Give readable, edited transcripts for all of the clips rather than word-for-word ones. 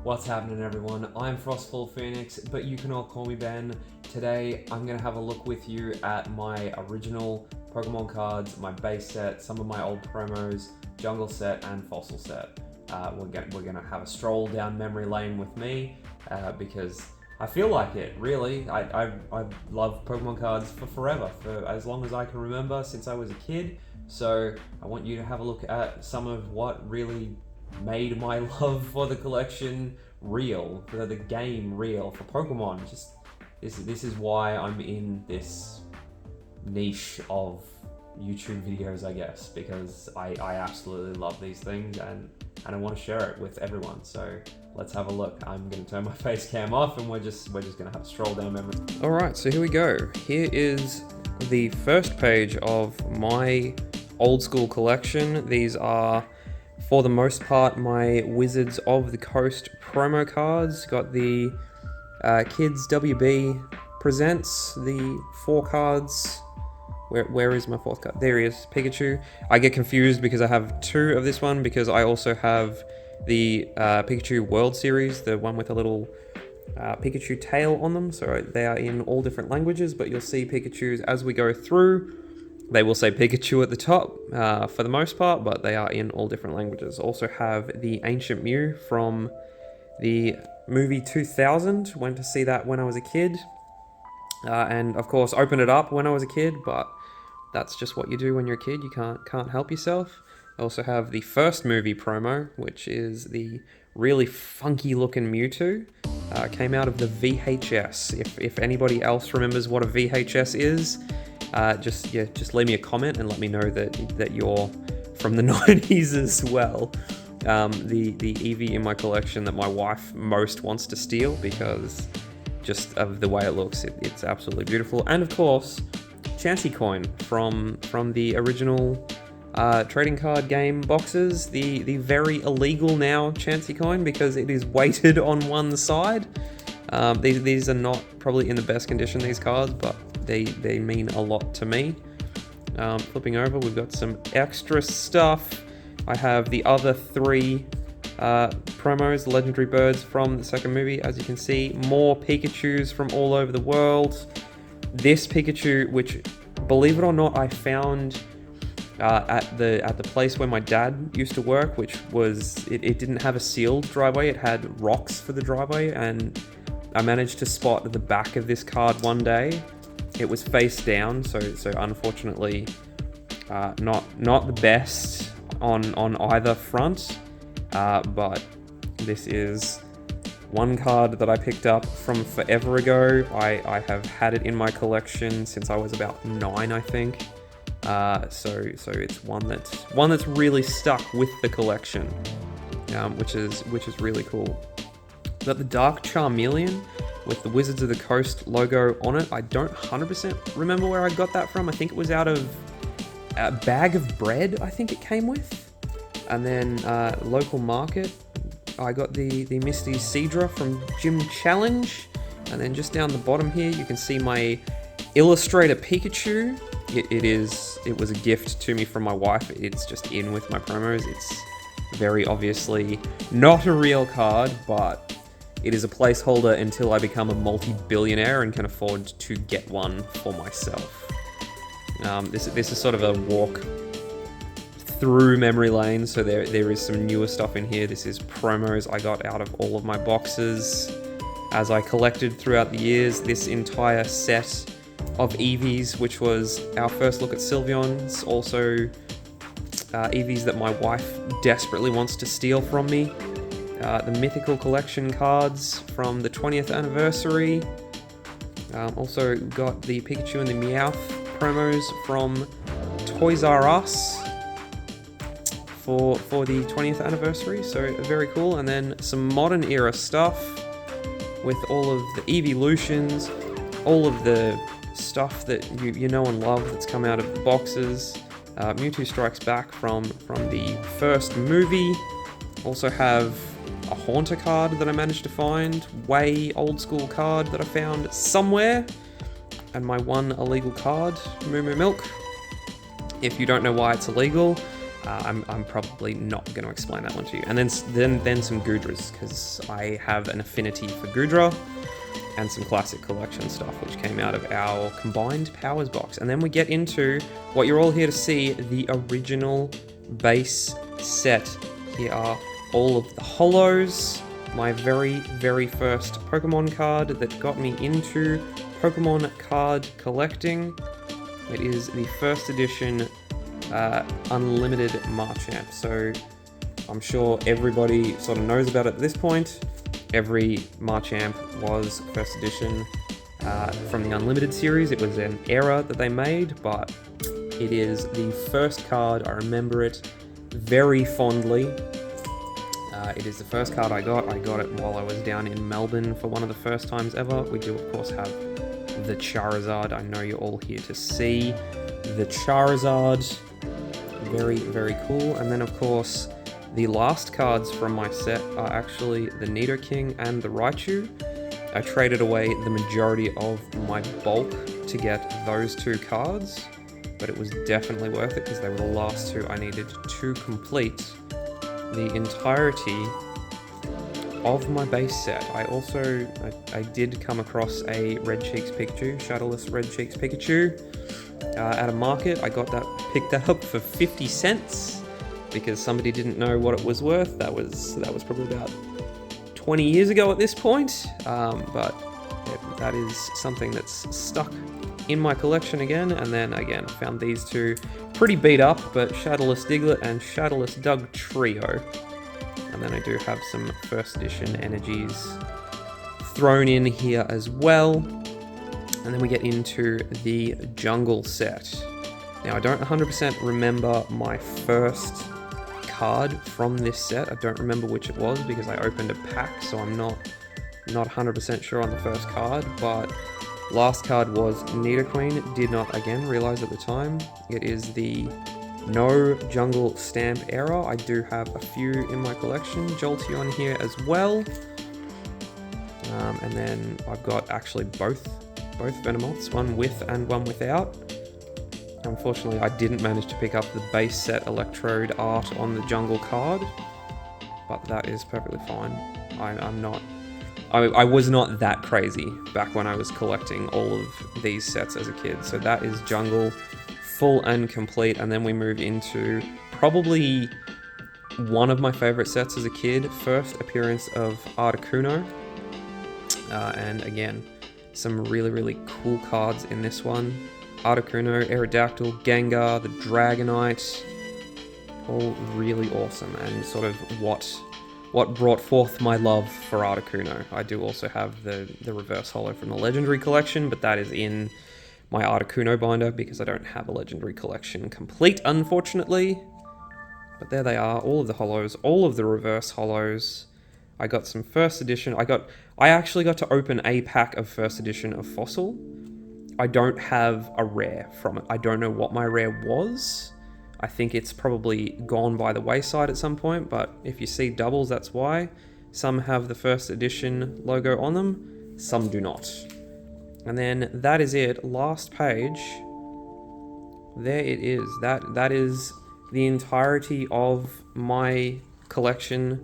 What's happening, everyone? I'm Frostfall Phoenix, but you can all call me Ben. Today, I'm going to have a look with you at my original Pokemon cards, my base set, some of my old promos, jungle set, and fossil set. We're going to have a stroll down memory lane with me, because I feel like it, really. I love Pokemon cards for forever, for as long as I can remember, since I was a kid. So I want you to have a look at some of what really made my love for the collection real, for the game real, for Pokemon. Just this is why I'm in this niche of YouTube videos, I guess, because I absolutely love these things and I want to share it with everyone. So let's have a look. I'm going to turn my face cam off and we're just going to have a stroll down memory. Alright, so here we go. Here is the first page of my old school collection. These are, for the most part, my Wizards of the Coast promo cards. Got the Kids WB Presents, the 4 cards. Where is my 4th card? There he is, Pikachu. I get confused because I have 2 of this one, because I also have the Pikachu World Series, the one with a little Pikachu tail on them. So they are in all different languages, but you'll see Pikachus as we go through. They will say Pikachu at the top for the most part, but they are in all different languages. Also have the Ancient Mew from the movie 2000. Went to see that when I was a kid. And of course opened it up when I was a kid, but that's just what you do when you're a kid. You can't help yourself. I also have the first movie promo, which is the really funky looking Mewtwo. Came out of the VHS. If anybody else remembers what a VHS is, just leave me a comment and let me know that you're from the 90s as well. The Eevee in my collection that my wife most wants to steal because just of the way it looks, it's absolutely beautiful. And of course, Chansey Coin from the original trading card game boxes, the very illegal now Chansey Coin, because it is weighted on one side. These are not probably in the best condition, these cards, but they mean a lot to me. Flipping over, we've got some extra stuff. I have the other 3 promos, the legendary birds from the second movie. As you can see, more Pikachus from all over the world. This Pikachu, which, believe it or not, I found at the place where my dad used to work, which was, it didn't have a sealed driveway, it had rocks for the driveway, and I managed to spot the back of this card one day. It was face down, so unfortunately not the best on either front, but this is one card that I picked up from forever ago. I have had it in my collection since I was about 9, I think. So it's one that's really stuck with the collection, which is really cool. Got the Dark Charmeleon with the Wizards of the Coast logo on it. I don't 100% remember where I got that from. I think it was out of a bag of bread, I think it came with. And then local market, I got the Misty Seadra from Gym Challenge. And then just down the bottom here, you can see my Illustrator Pikachu. It was a gift to me from my wife. It's just in with my promos. It's very obviously not a real card, but it is a placeholder until I become a multi-billionaire and can afford to get one for myself. This is sort of a walk through memory lane, so there is some newer stuff in here. This is promos I got out of all of my boxes as I collected throughout the years. This entire set of Eevees, which was our first look at Sylveons, also Eevees that my wife desperately wants to steal from me. The Mythical Collection cards from the 20th anniversary. Also got the Pikachu and the Meowth promos from Toys R Us for the 20th anniversary, so very cool. And then some modern era stuff with all of the Eeveelutions, all of the stuff that you know and love that's come out of the boxes. Mewtwo Strikes Back from the first movie. Also have a Haunter card that I managed to find, way old school card that I found somewhere, and my one illegal card, Moo Moo Milk. If you don't know why it's illegal, I'm probably not going to explain that one to you. And then some Goodras, because I have an affinity for Goodra, and some classic collection stuff which came out of our combined powers box. And then we get into what you're all here to see, the original base set. Here are all of the holos, my very, very first Pokemon card that got me into Pokemon card collecting. It is the first edition unlimited Marchamp. So I'm sure everybody sort of knows about it at this point. Every Marchamp was first edition from the Unlimited series. It was an error that they made, but it is the first card. I remember it very fondly. It is the first card I got. I got it while I was down in Melbourne for one of the first times ever. We do, of course, have the Charizard. I know you're all here to see the Charizard. Very, very cool. And then, of course, the last cards from my set are actually the Nidoking and the Raichu. I traded away the majority of my bulk to get those two cards, but it was definitely worth it because they were the last two I needed to complete the entirety of my base set. I did come across a Red Cheeks Pikachu, Shadowless Red Cheeks Pikachu, at a market. I picked that up for 50 cents because somebody didn't know what it was worth. That was probably about 20 years ago at this point, but yeah, that is something that's stuck in my collection again. And then again, I found these two pretty beat up, but Shadowless Diglett and Shadowless Dugtrio. And then I do have some first edition energies thrown in here as well. And then we get into the jungle set. Now I don't 100% remember my first card from this set. I don't remember which it was because I opened a pack, so I'm not 100% sure on the first card, but last card was Nidoqueen. Did not, again, realize at the time. It is the no jungle stamp error. I do have a few in my collection. Jolteon here as well. And then I've got actually both Venomoths, one with and one without. Unfortunately, I didn't manage to pick up the base set Electrode art on the jungle card, but that is perfectly fine. I was not that crazy back when I was collecting all of these sets as a kid. So that is jungle, full and complete. And then we move into probably one of my favorite sets as a kid, first appearance of Articuno. And again, some really, really cool cards in this one. Articuno, Aerodactyl, Gengar, the Dragonite, all really awesome, and sort of what brought forth my love for Articuno. I do also have the reverse holo from the Legendary Collection, but that is in my Articuno binder because I don't have a Legendary Collection complete, unfortunately. But there they are, all of the holos, all of the reverse holos. I got some first edition. I actually got to open a pack of first edition of Fossil. I don't have a rare from it. I don't know what my rare was. I think it's probably gone by the wayside at some point, but if you see doubles, that's why. Some have the first edition logo on them, some do not. And then that is it. Last page. There it is. That is the entirety of my collection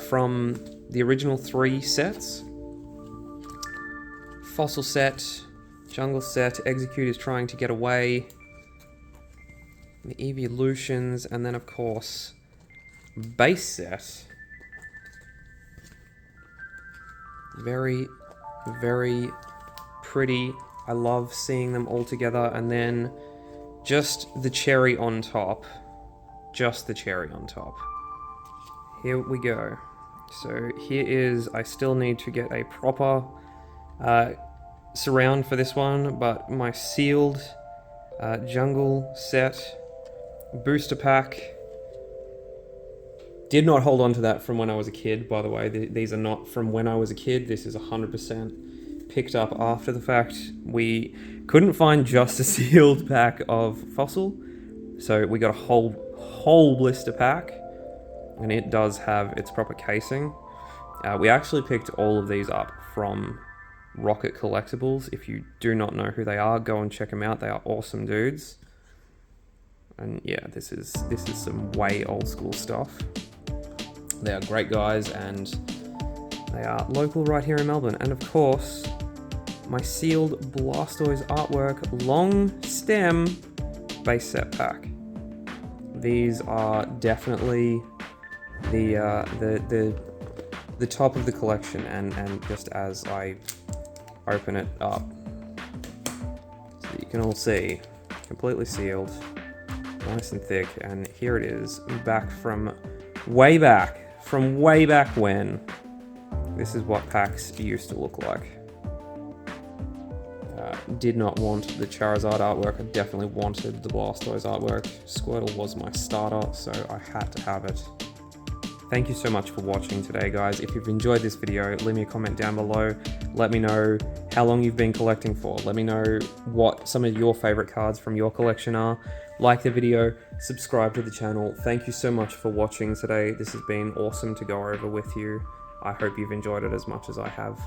from the original 3 sets. Fossil set, jungle set, Execute is trying to get away, the evolutions, and then of course base set. Very, very pretty. I love seeing them all together, and then just the cherry on top. Just the cherry on top. Here we go. So here is, I still need to get a proper surround for this one, but my sealed jungle set booster pack. Did not hold on to that from when I was a kid, by the way. These are not from when I was a kid. This is 100% picked up after the fact. We couldn't find just a sealed pack of Fossil, so we got a whole blister pack, and it does have its proper casing. We actually picked all of these up from Rocket Collectibles. If you do not know who they are, go and check them out. They are awesome dudes. And yeah, this is some way old school stuff. They are great guys, and they are local right here in Melbourne. And of course, my sealed Blastoise artwork long stem base set pack. These are definitely the top of the collection, and just as I open it up, so you can all see, completely sealed, nice and thick, and here it is, back from way back when. This is what packs used to look like. Did not want the Charizard artwork, I definitely wanted the Blastoise artwork. Squirtle was my starter, so I had to have it. Thank you so much for watching today, guys. If you've enjoyed this video, leave me a comment down below. Let me know how long you've been collecting for. Let me know what some of your favorite cards from your collection are. Like the video, subscribe to the channel. Thank you so much for watching today. This has been awesome to go over with you. I hope you've enjoyed it as much as I have.